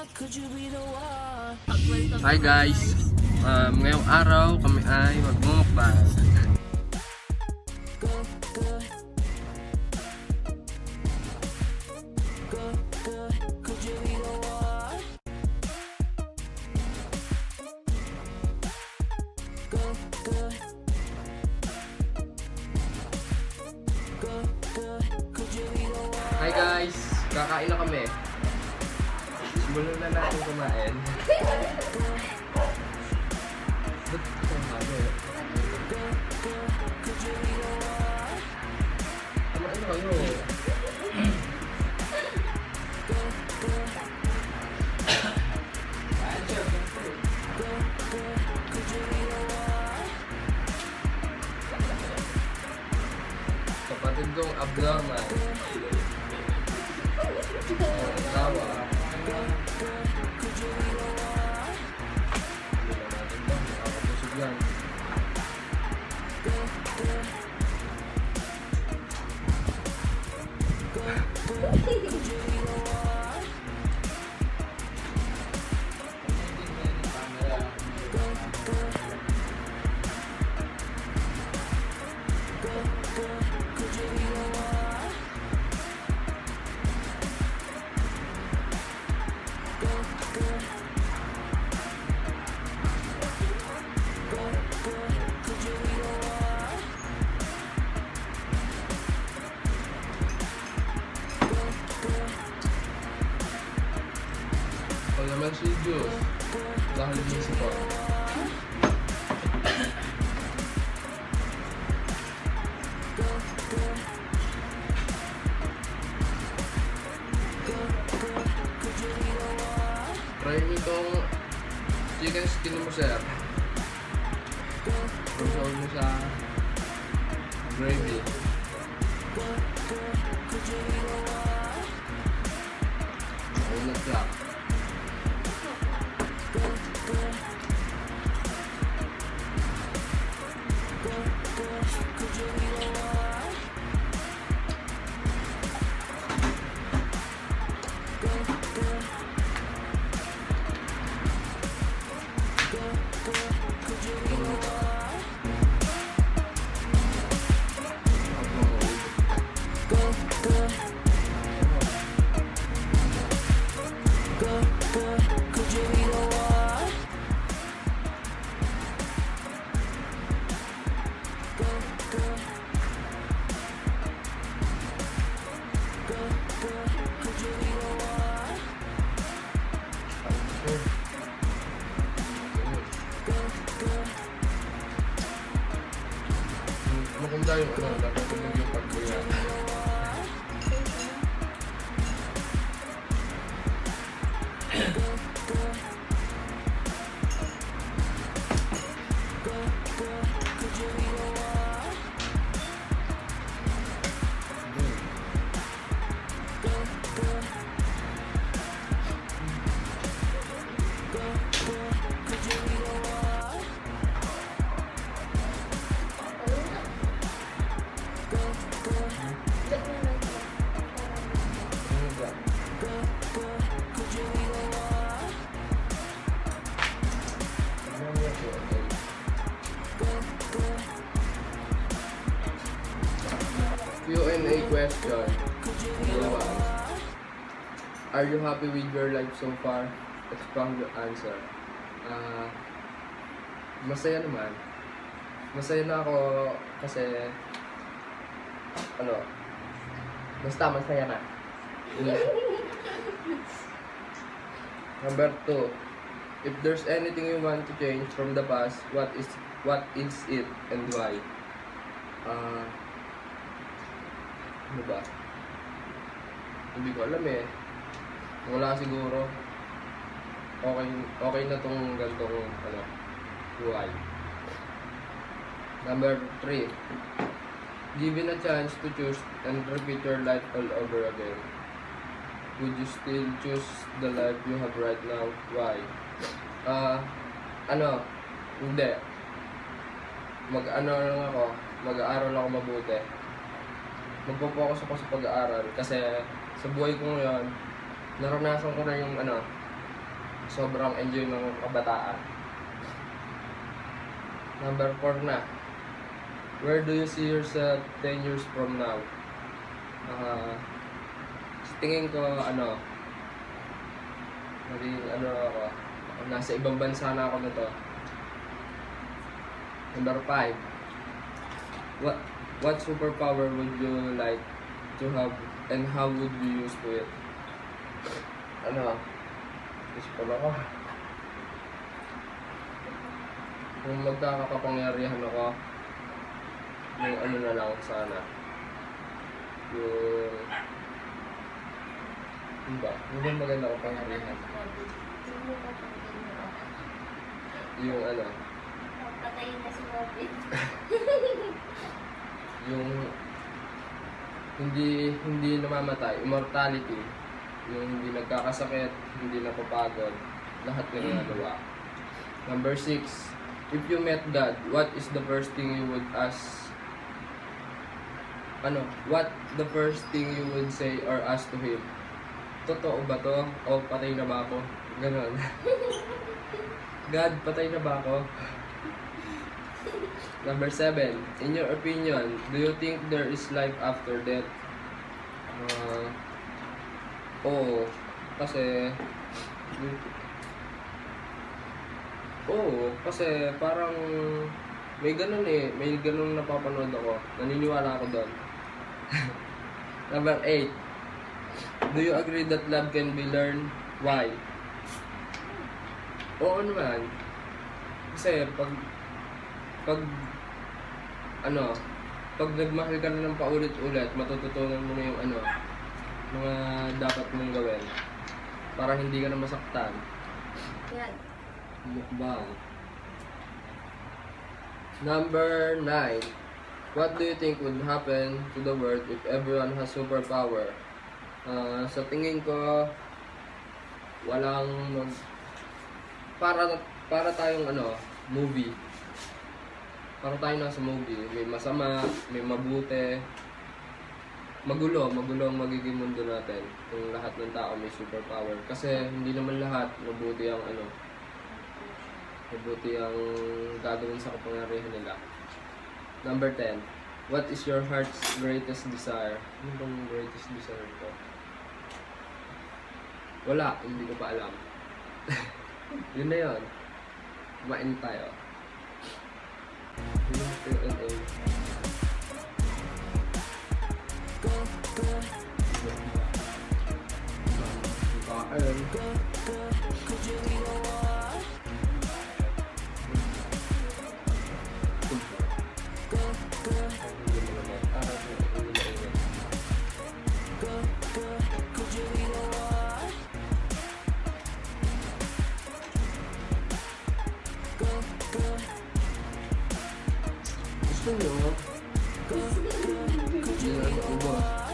Hi guys, ngayong araw kami ay magmumukbang. Hi guys, kakain na kami. Simulan na natin kumain. Kumain na kayo. Kapatid kong abnormal. Tawa. Yan. Pag naman si Diyos, dahil din ko. Try mo itong chicken skin mo, sir. Control mo sa gravy. Ulat lang. Maganda yung dapat yung pagbuya. Q&A question. Are you happy with your life so far? Expound your answer. Masaya naman. Masaya na ako kasi basta masaya na. Number 2. If there's anything you want to change from the past, what is it and why? Ano ba? Hindi ko alam eh. Wala siguro. Okay na tong gantong buhay. Number 3. Given a chance to choose and repeat your life all over again, would you still choose the life you have right now? Why? Hindi. Mag-aaral ako mabuti. Magpo-focus ako sa pag-aaral kasi sa buhay ko ngayon, naranasan ko na yung sobrang enjoy ng kabataan. Number 4 na. Where do you see yourself 10 years from now? Sa tingin ko, ako, nasa ibang bansa na ako na to. Number 5. What superpower would you like to have and how would you use to it? Gusto ako. Kung magkakapangyarihan ako, yung na lang sana. Yung ba? Yung maganda ko pangyarihan. Yung Patayin na si Robin. Yung hindi namamatay, immortality. Yung hindi nagkakasakit, hindi napapagod, lahat ng ginagawa. Number 6, if you met God, what is the first thing you would ask? What the first thing you would say or ask to Him? Totoo ba to? O patay na ba ako? Ganon. God, patay na ba ako? Number 7, in your opinion, do you think there is life after death? Oo. Kasi parang may ganun napapanood ako. Naniniwala ako doon. Number 8, do you agree that love can be learned? Why? Oo naman. Kasi pag nagmahal ka na ng paulit-ulit, matututunan mo na yung mga dapat mong gawin para hindi ka na masaktan. Yan. Mukbang. Number 9. What do you think would happen to the world if everyone has superpower? Sa tingin ko, para tayong movie. Para tayo nasa movie. May masama, may mabuti. Magulo ang magiging mundo natin kung lahat ng tao may superpower. Kasi hindi naman lahat mabuti ang gagawin sa kapangyarihan nila. Number 10. What is your heart's greatest desire? Ano bang greatest desire ko? Wala, hindi ko pa alam. Yun na yun. Kumain tayo. Gusto nyo? Hindi na naubos.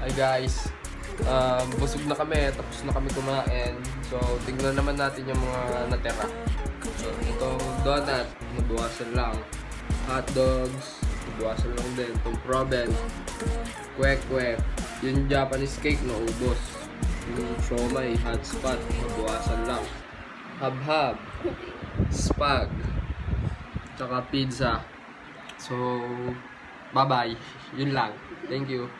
Hi guys, busog na kami, tapos na kami kumain. So, tignan naman natin yung mga natira. So, itong donut, nabawasan lang. Hot dogs, nabawasan lang din. Itong proben, kwek-kwek. Yung Japanese cake, naubos. Yung siomay, hot spot, nabawasan lang. Hab-hab, spag, tsaka pizza. So, bye-bye. Yun lang. Thank you.